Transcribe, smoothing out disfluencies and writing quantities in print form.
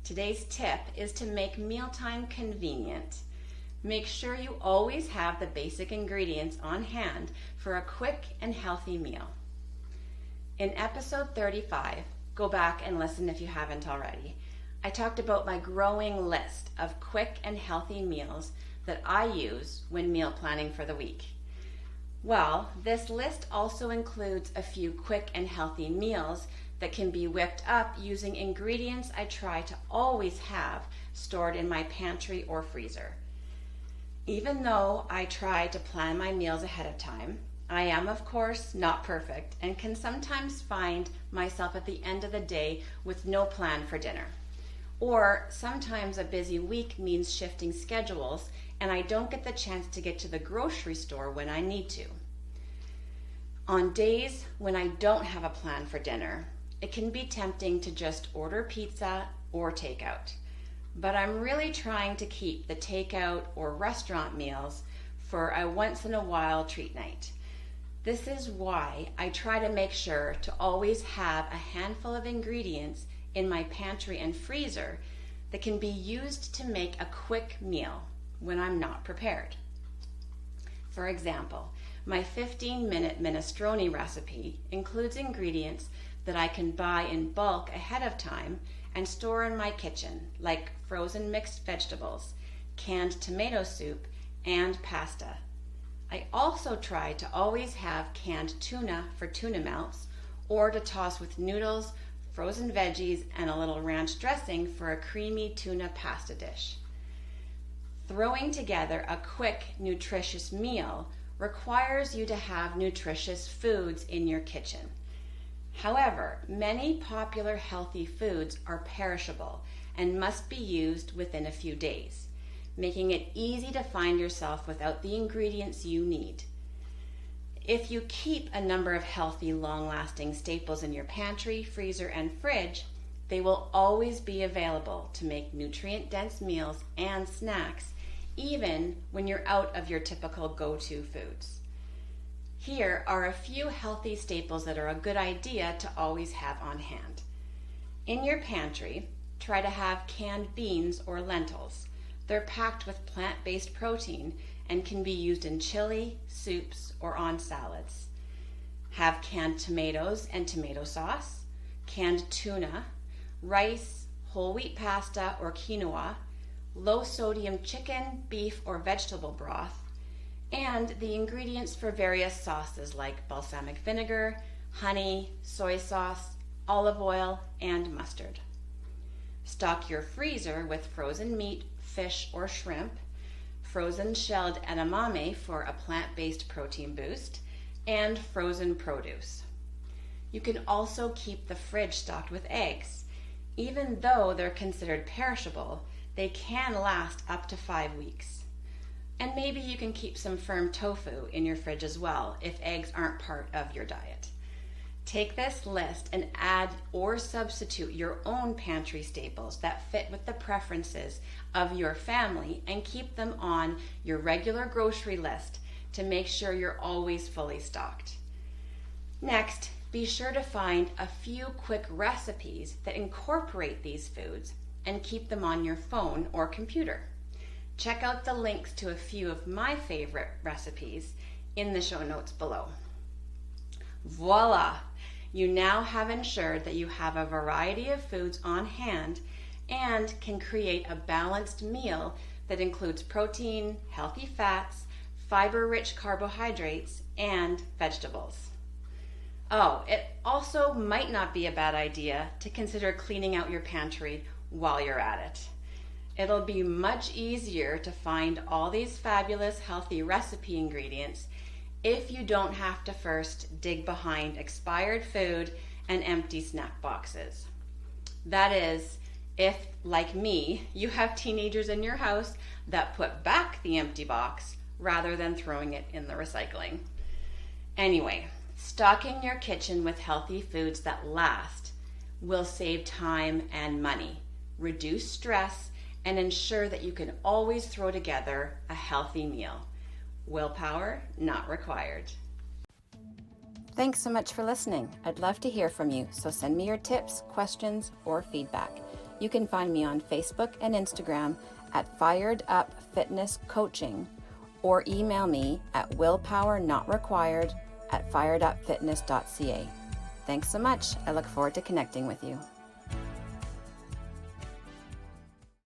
Today's tip is to make mealtime convenient. Make sure you always have the basic ingredients on hand for a quick and healthy meal. In episode 35, go back and listen if you haven't already, I talked about my growing list of quick and healthy meals that I use when meal planning for the week. Well, this list also includes a few quick and healthy meals that can be whipped up using ingredients I try to always have stored in my pantry or freezer. Even though I try to plan my meals ahead of time, I am, of course, not perfect and can sometimes find myself at the end of the day with no plan for dinner. Or sometimes a busy week means shifting schedules and I don't get the chance to get to the grocery store when I need to. On days when I don't have a plan for dinner, it can be tempting to just order pizza or takeout. But I'm really trying to keep the takeout or restaurant meals for a once in a while treat night. This is why I try to make sure to always have a handful of ingredients in my pantry and freezer that can be used to make a quick meal when I'm not prepared. For example, my 15-minute minestrone recipe includes ingredients that I can buy in bulk ahead of time and store in my kitchen, like frozen mixed vegetables, canned tomato soup, and pasta. I also try to always have canned tuna for tuna melts, or to toss with noodles, frozen veggies, and a little ranch dressing for a creamy tuna pasta dish. Throwing together a quick, nutritious meal requires you to have nutritious foods in your kitchen. However, many popular healthy foods are perishable and must be used within a few days, making it easy to find yourself without the ingredients you need. If you keep a number of healthy, long-lasting staples in your pantry, freezer, and fridge, they will always be available to make nutrient-dense meals and snacks, even when you're out of your typical go-to foods. Here are a few healthy staples that are a good idea to always have on hand. In your pantry, try to have canned beans or lentils. They're packed with plant-based protein and can be used in chili, soups, or on salads. Have canned tomatoes and tomato sauce, canned tuna, rice, whole wheat pasta or quinoa, low-sodium chicken, beef, or vegetable broth, and the ingredients for various sauces like balsamic vinegar, honey, soy sauce, olive oil, and mustard. Stock your freezer with frozen meat, fish, or shrimp, frozen shelled edamame for a plant-based protein boost, and frozen produce. You can also keep the fridge stocked with eggs. Even though they're considered perishable, they can last up to 5 weeks. And maybe you can keep some firm tofu in your fridge as well if eggs aren't part of your diet. Take this list and add or substitute your own pantry staples that fit with the preferences of your family and keep them on your regular grocery list to make sure you're always fully stocked. Next, be sure to find a few quick recipes that incorporate these foods and keep them on your phone or computer. Check out the links to a few of my favorite recipes in the show notes below. Voila! You now have ensured that you have a variety of foods on hand and can create a balanced meal that includes protein, healthy fats, fiber-rich carbohydrates, and vegetables. Oh, it also might not be a bad idea to consider cleaning out your pantry while you're at it. It'll be much easier to find all these fabulous healthy recipe ingredients if you don't have to first dig behind expired food and empty snack boxes. That is, if, like me, you have teenagers in your house that put back the empty box rather than throwing it in the recycling. Anyway, stocking your kitchen with healthy foods that last will save time and money, reduce stress, and ensure that you can always throw together a healthy meal. Willpower not required. Thanks so much for listening. I'd love to hear from you, so send me your tips, questions, or feedback. You can find me on Facebook and Instagram at Fired Up Fitness Coaching, or email me at willpowernotrequired@firedupfitness.ca. Thanks so much. I look forward to connecting with you.